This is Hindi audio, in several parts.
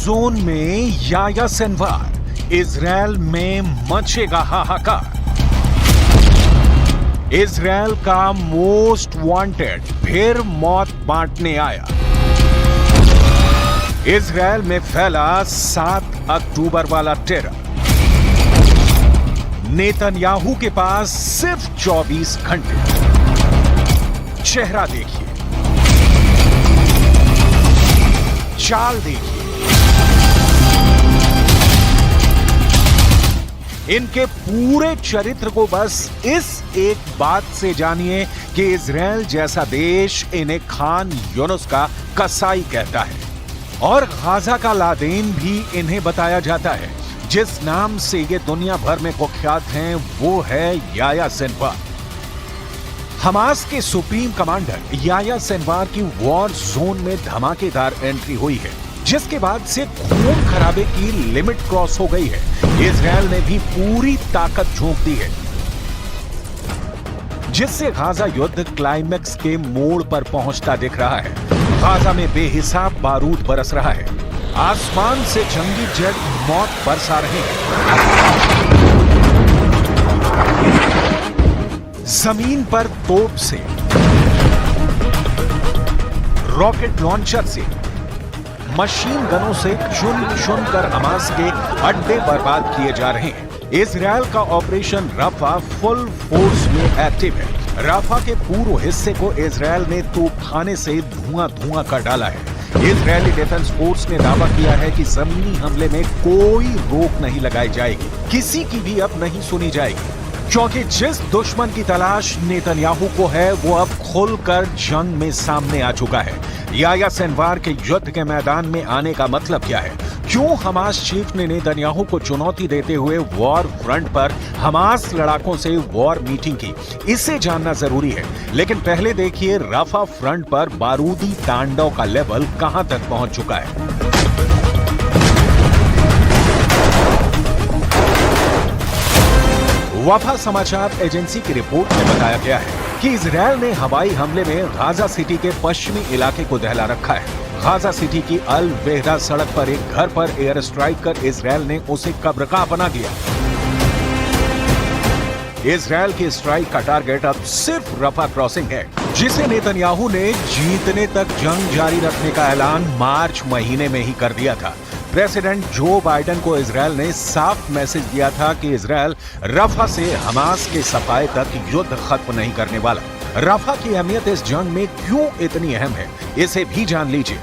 जोन में याह्या सिनवार, इजराइल में मचेगा हाहाकार। इजराइल का मोस्ट वांटेड फिर मौत बांटने आया। इजराइल में फैला 7 अक्टूबर वाला टेरर। नेतन्याहू के पास सिर्फ 24 घंटे। चेहरा देखिए, चाल देखिए, इनके पूरे चरित्र को बस इस एक बात से जानिए कि इजराइल जैसा देश इन्हें खान यूनुस का कसाई कहता है और गाजा का लादेन भी इन्हें बताया जाता है। जिस नाम से ये दुनिया भर में कुख्यात हैं वो है याह्या सिनवार। हमास के सुप्रीम कमांडर याह्या सिनवार की वॉर जोन में धमाकेदार एंट्री हुई है, जिसके बाद से खून खराबे की लिमिट क्रॉस हो गई है। इजराइल ने भी पूरी ताकत झोंक दी है, जिससे गाजा युद्ध क्लाइमैक्स के मोड़ पर पहुंचता दिख रहा है। गाजा में बेहिसाब बारूद बरस रहा है। आसमान से जंगी जेट मौत बरसा रहे हैं। जमीन पर तोप से, रॉकेट लॉन्चर से, मशीन गनों से चुन चुन कर हमास के अड्डे बर्बाद किए जा रहे हैं। इजराइल का ऑपरेशन राफा फुल फोर्स में एक्टिव है। राफा के पूर्व हिस्से को इजराइल ने तोपखाने से धुआं धुआं कर डाला है। इजरायली डिफेंस फोर्स ने दावा किया है कि जमीनी हमले में कोई रोक नहीं लगाई जाएगी, किसी की भी अब नहीं सुनी जाएगी, क्योंकि जिस दुश्मन की तलाश नेतन्याहू को है वो अब खुलकर जंग में सामने आ चुका है। याह्या सिनवार के युद्ध के मैदान में आने का मतलब क्या है? क्यों हमास चीफ ने नेतन्याहू को चुनौती देते हुए वॉर फ्रंट पर हमास लड़ाकों से वॉर मीटिंग की? इसे जानना जरूरी है, लेकिन पहले देखिए राफा फ्रंट पर बारूदी तांडव का लेवल कहां तक पहुंच चुका है। वफा समाचार एजेंसी की रिपोर्ट में बताया गया है कि इजराइल ने हवाई हमले में गाजा सिटी के पश्चिमी इलाके को दहला रखा है। गाजा सिटी की अल वेहदा सड़क पर एक घर पर एयर स्ट्राइक कर इजराइल ने उसे कब्रगाह बना दिया। इजराइल की स्ट्राइक का टारगेट अब सिर्फ रफा क्रॉसिंग है, जिसे नेतन्याहू ने जीतने तक जंग जारी रखने का ऐलान मार्च महीने में ही कर दिया था। प्रेसिडेंट जो बाइडेन को इजराइल ने साफ मैसेज दिया था कि इजराइल रफा से हमास के सफाए तक युद्ध खत्म नहीं करने वाला। रफा की अहमियत इस जंग में क्यों इतनी अहम है, इसे भी जान लीजिए।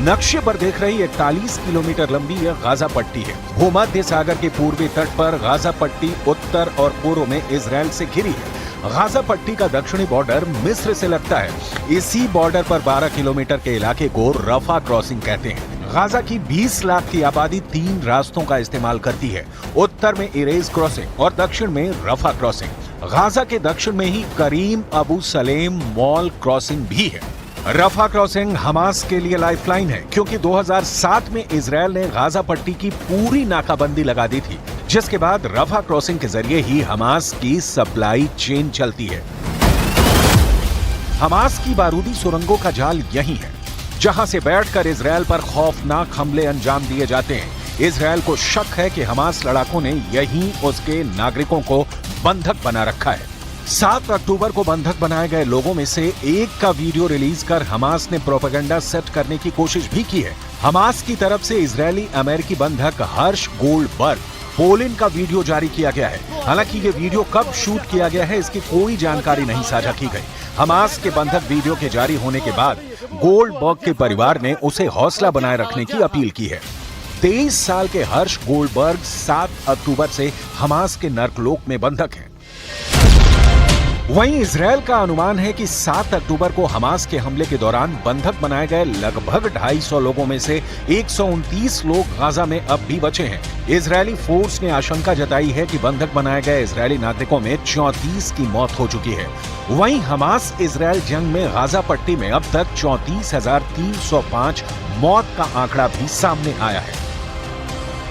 नक्शे पर देख रही 41 किलोमीटर लंबी यह गाजा पट्टी है। भूमध्य सागर के पूर्वी तट पर गाजा पट्टी उत्तर और पूर्व में इजराइल से घिरी है। गाजा पट्टी का दक्षिणी बॉर्डर मिस्र से लगता है। इसी बॉर्डर पर 12 किलोमीटर के इलाके को रफा क्रॉसिंग कहते हैं। गाजा की 20 लाख की आबादी 3 रास्तों का इस्तेमाल करती है। उत्तर में इरेज क्रॉसिंग और दक्षिण में रफा क्रॉसिंग। गाजा के दक्षिण में ही करीम अबू सलेम मॉल क्रॉसिंग भी है। रफा क्रॉसिंग हमास के लिए लाइफलाइन है, क्योंकि 2007 में इजराइल ने गाजा पट्टी की पूरी नाकाबंदी लगा दी थी, जिसके बाद रफा क्रॉसिंग के जरिए ही हमास की सप्लाई चेन चलती है। हमास की बारूदी सुरंगों का जाल यही है, जहां से बैठकर इजराइल पर खौफनाक हमले अंजाम दिए जाते हैं। इजराइल को शक है कि हमास लड़ाकों ने यहीं उसके नागरिकों को बंधक बना रखा है। 7 अक्टूबर को बंधक बनाए गए लोगों में से एक का वीडियो रिलीज कर हमास ने प्रोपेगेंडा सेट करने की कोशिश भी की है। हमास की तरफ से इजरायली अमेरिकी बंधक हर्ष गोल्डबर्ग पोलिन का वीडियो जारी किया गया है। हालांकि ये वीडियो कब शूट किया गया है इसकी कोई जानकारी नहीं साझा की गई। हमास के बंधक वीडियो के जारी होने के बाद गोल्डबर्ग के परिवार ने उसे हौसला बनाए रखने की अपील की है। 23 साल के हर्ष गोल्डबर्ग 7 अक्टूबर से हमास के नर्कलोक में बंधक हैं। वहीं इजराइल का अनुमान है कि 7 अक्टूबर को हमास के हमले के दौरान बंधक बनाए गए लगभग 250 लोगों में से 129 लोग गाजा में अब भी बचे हैं। इजरायली फोर्स ने आशंका जताई है कि बंधक बनाए गए इजरायली नागरिकों में 34 की मौत हो चुकी है। वहीं हमास इजराइल जंग में गाजा पट्टी में अब तक 34,305 मौत का आंकड़ा भी सामने आया है।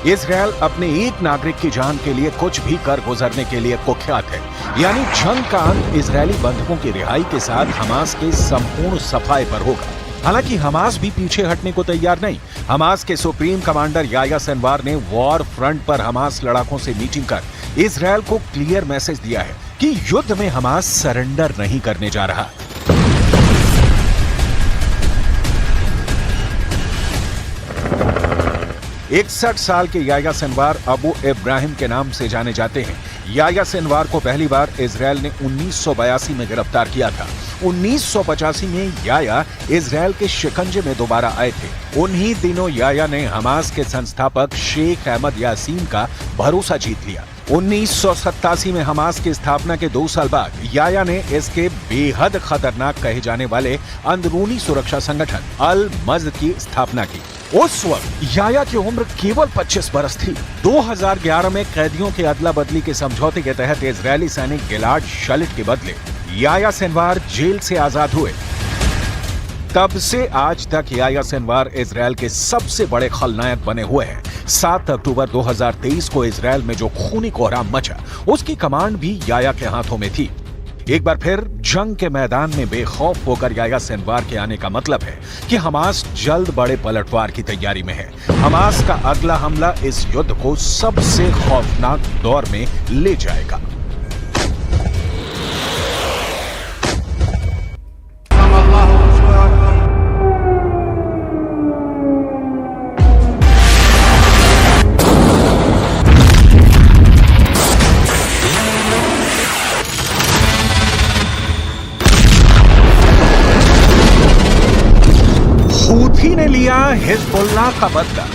इजराइल अपने एक नागरिक की जान के लिए कुछ भी कर गुजरने के लिए कुख्यात है। यानी जंग का अंत इजरायली बंधकों की रिहाई के साथ हमास के संपूर्ण सफाए पर होगा। हालांकि हमास भी पीछे हटने को तैयार नहीं। हमास के सुप्रीम कमांडर याह्या सिनवार ने वॉर फ्रंट पर हमास लड़ाकों से मीटिंग कर इजरायल को क्लियर मैसेज दिया है कि युद्ध में हमास सरेंडर नहीं करने जा रहा। इकसठ साल के याह्या सिनवार अबू इब्राहिम के नाम से जाने जाते हैं। याह्या सिनवार को पहली बार इजरायल ने 1982 में गिरफ्तार किया था। 1985 में याह्या इजरायल के शिकंजे में दोबारा आए थे। उन्हीं दिनों याह्या ने हमास के संस्थापक शेख अहमद यासीन का भरोसा जीत लिया। 1987 में हमास की स्थापना के 2 साल बाद याह्या ने इसके बेहद खतरनाक कहे जाने वाले अंदरूनी सुरक्षा संगठन अल मज़द की स्थापना की। उस वक्त याह्या की उम्र केवल 25 बरस थी। 2011 में कैदियों के अदला बदली के समझौते के तहत इजरायली सैनिक गिलाड शलिट के बदले याह्या सिनवार जेल से आजाद हुए। तब से आज तक याह्या सिनवार इजरायल के सबसे बड़े खलनायक बने हुए हैं। 7 अक्टूबर 2023 को इजरायल में जो खूनी कोहराम मचा, उसकी कमांड भी याह्या के हाथों में थी। एक बार फिर जंग के मैदान में बेखौफ होकर याह्या सिनवार के आने का मतलब है कि हमास जल्द बड़े पलटवार की तैयारी में है। हमास का अगला हमला इस युद्ध को सबसे खौफनाक दौर में ले जाएगा। हूथी ने लिया हिजबुल्लाह का बदला।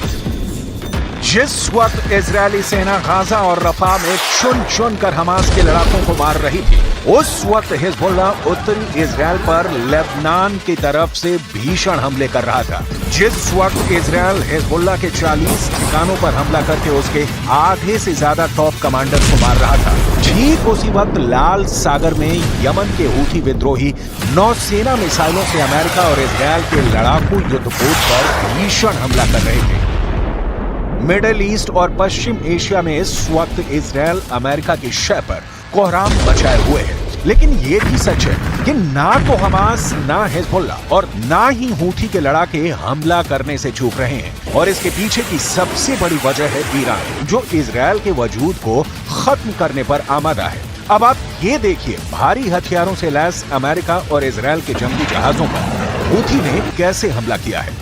जिस वक्त इजरायली सेना गाजा और रफा में चुन चुन कर हमास के लड़ाकों को मार रही थी, उस वक्त हिजबुल्लाह उत्तरी इजरायल पर लेबनान की तरफ से भीषण हमले कर रहा था। जिस वक्त इजरायल हिजबुल्लाह के 40 ठिकानों पर हमला करके उसके आधे से ज्यादा टॉप कमांडर को मार रहा था, ठीक उसी वक्त लाल सागर में यमन के हूथी विद्रोही नौसेना मिसाइलों से अमेरिका और इजरायल के लड़ाकू युद्धपोत पर भीषण हमला कर रहे थे। मिडिल ईस्ट और पश्चिम एशिया में इस वक्त इजरायल अमेरिका की शय पर कोहराम मचाए हुए है। लेकिन ये भी सच है कि ना तो हमास, ना हिजबुल्लाह और ना ही हूथी के लड़ाके हमला करने से चूक रहे हैं। और इसके पीछे की सबसे बड़ी वजह है ईरान, जो इजरायल के वजूद को खत्म करने पर आमादा है। अब आप ये देखिए, भारी हथियारों से लैस अमेरिका और इजरायल के जंगी जहाजों पर हूथी ने कैसे हमला किया है।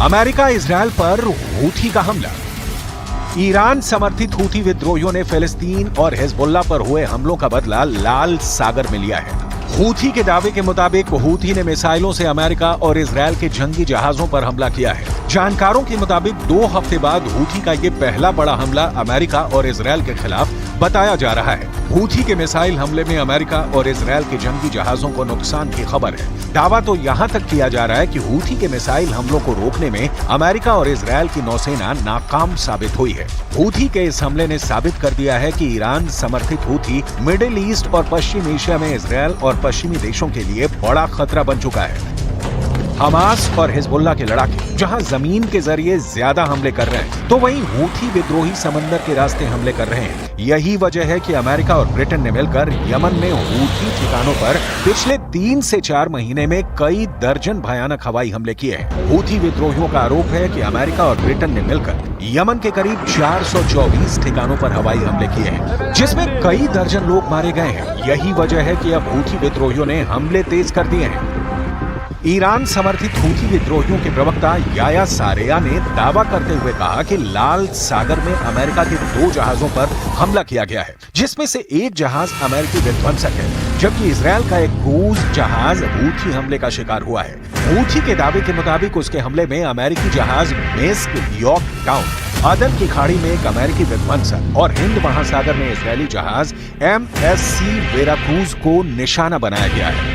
अमेरिका इजरायल पर हूथी का हमला। ईरान समर्थित हूथी विद्रोहियों ने फिलिस्तीन और हिजबुल्लाह पर हुए हमलों का बदला लाल सागर में लिया है। हूथी के दावे के मुताबिक हूथी ने मिसाइलों से अमेरिका और इजरायल के जंगी जहाजों पर हमला किया है। जानकारों के मुताबिक 2 हफ्ते बाद हूथी का ये पहला बड़ा हमला अमेरिका और इजरायल के खिलाफ बताया जा रहा है। हूथी के मिसाइल हमले में अमेरिका और इजरायल के जंगी जहाजों को नुकसान की खबर है। दावा तो यहाँ तक किया जा रहा है कि हूथी के मिसाइल हमलों को रोकने में अमेरिका और इजरायल की नौसेना नाकाम साबित हुई है। हूथी के इस हमले ने साबित कर दिया है कि ईरान समर्थित हूथी मिडिल ईस्ट और पश्चिम एशिया में इजरायल और पश्चिमी देशों के लिए बड़ा खतरा बन चुका है। हमास और हिजबुल्लाह के लड़ाके जहां जमीन के जरिए ज्यादा हमले कर रहे हैं, तो वहीं हूथी विद्रोही समंदर के रास्ते हमले कर रहे हैं। यही वजह है कि अमेरिका और ब्रिटेन ने मिलकर यमन में हूथी ठिकानों पर पिछले 3 से 4 महीने में कई दर्जन भयानक हवाई हमले किए हैं। हूथी विद्रोहियों का आरोप है कि अमेरिका और ब्रिटेन ने मिलकर यमन के करीब 424 ठिकानों पर हवाई हमले किए हैं, जिसमें कई दर्जन लोग मारे गए हैं। यही वजह है कि अब हूथी विद्रोहियों ने हमले तेज कर दिए हैं। ईरान समर्थित हूथी विद्रोहियों के प्रवक्ता याह्या सारेया ने दावा करते हुए कहा कि लाल सागर में अमेरिका के 2 जहाजों पर हमला किया गया है, जिसमें से एक जहाज अमेरिकी विध्वंसक है, जबकि इजरायल का एक क्रूज जहाज हूथी हमले का शिकार हुआ है। हूथी के दावे के मुताबिक उसके हमले में अमेरिकी जहाज मिस्क यॉर्कटाउन, अदन की खाड़ी में एक अमेरिकी विध्वंसक और हिंद महासागर में इजरायली जहाज MSC वेराक्रूज को निशाना बनाया गया है।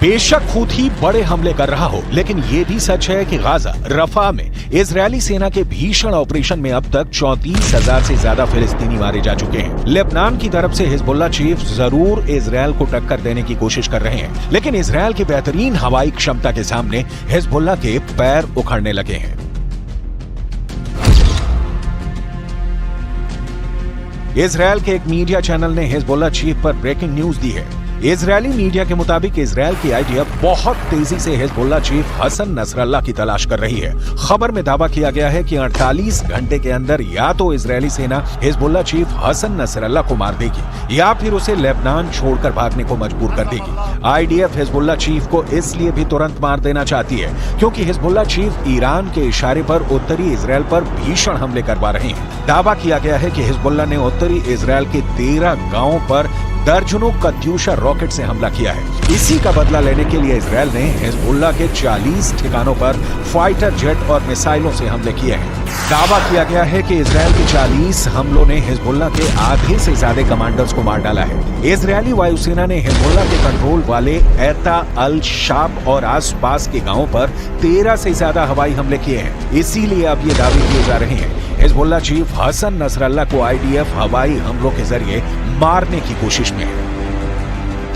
बेशक हूथी बड़े हमले कर रहा हो, लेकिन ये भी सच है कि गाजा रफा में इजरायली सेना के भीषण ऑपरेशन में अब तक 34,000 से ज्यादा फिलिस्तीनी मारे जा चुके हैं। लेबनान की तरफ से हिजबुल्लाह चीफ जरूर इजरायल को टक्कर देने की कोशिश कर रहे हैं, लेकिन इजरायल की बेहतरीन हवाई क्षमता के सामने हिजबुल्लाह के पैर उखड़ने लगे हैं। इजरायल के एक मीडिया चैनल ने हिजबुल्लाह चीफ पर ब्रेकिंग न्यूज दी है। इजरायली मीडिया के मुताबिक इजरायल की आईडीएफ बहुत तेजी से हिजबुल्लाह चीफ हसन नसरल्लाह की तलाश कर रही है। खबर में दावा किया गया है कि 48 घंटे के अंदर या तो इजरायली सेना हिजबुल्लाह चीफ हसन नसरल्लाह को मार देगी या फिर उसे लेबनान छोड़कर भागने को मजबूर कर देगी। आईडीएफ हिजबुल्लाह चीफ को इसलिए भी तुरंत मार देना चाहती है क्योंकि हिजबुल्लाह चीफ ईरान के इशारे पर उत्तरी इजरायल पर भीषण हमले करवा रहे हैं। दावा किया गया है कि हिजबुल्लाह ने उत्तरी इजरायल के 13 गांवों पर दर्जनों कत्यूशा रॉकेट से हमला किया है। इसी का बदला लेने के लिए इजरायल ने हिजबुल्लाह के 40 ठिकानों पर फाइटर जेट और मिसाइलों से हमले किए हैं। दावा किया गया है कि इजरायल के 40 हमलों ने हिजबुल्लाह के आधे से ज्यादा कमांडर्स को मार डाला है। इजरायली वायुसेना ने हिजबुल्लाह के कंट्रोल वाले एता अल शाब और आसपास के गांवों पर 13 से ज्यादा हवाई हमले किए हैं। इसीलिए अब ये दावे किए जा रहे हैं हिजबुल्लाह चीफ हसन नसरल्लाह को आईडीएफ हवाई हमलों के जरिए मारने की कोशिश में है।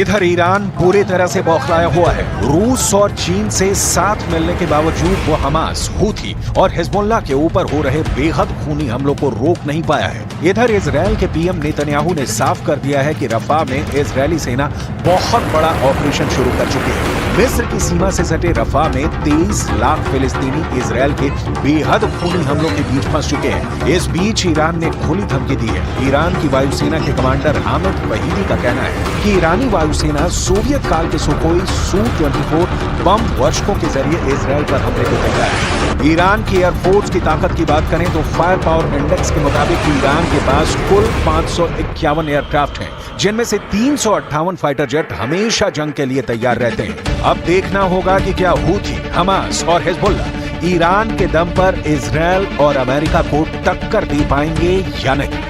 इधर ईरान पूरी तरह से बौखलाया हुआ है। रूस और चीन से साथ मिलने के बावजूद वो हमास, हूथी और हिजबुल्लाह के ऊपर हो रहे बेहद खूनी हमलों को रोक नहीं पाया है। इधर इजरायल के पीएम नेतन्याहू ने साफ कर दिया है कि रफा में इजरायली सेना बहुत बड़ा ऑपरेशन शुरू कर चुकी है। मिस्र की सीमा से सटे रफा में 23 लाख फिलिस्तीनी इजरायल के बेहद खूनी हमलों के बीच फंस चुके हैं। इस बीच ईरान ने खुली धमकी दी है। ईरान की वायुसेना के कमांडर हामिद वहीदी का कहना है कि ईरानी वायुसेना सोवियत काल के सुखोई Su-24 बम वर्षकों के जरिए इजरायल पर हमले को तैयार है। ईरान की एयरफोर्स की ताकत की बात करें तो फायर पावर इंडेक्स के मुताबिक ईरान के पास कुल 551 एयरक्राफ्ट हैं, जिनमें से 358 फाइटर जेट हमेशा जंग के लिए तैयार रहते हैं। अब देखना होगा कि क्या हूथी, हमास और हिजबुल्लाह ईरान के दम पर इजरायल और अमेरिका को टक्कर दे पाएंगे या नहीं।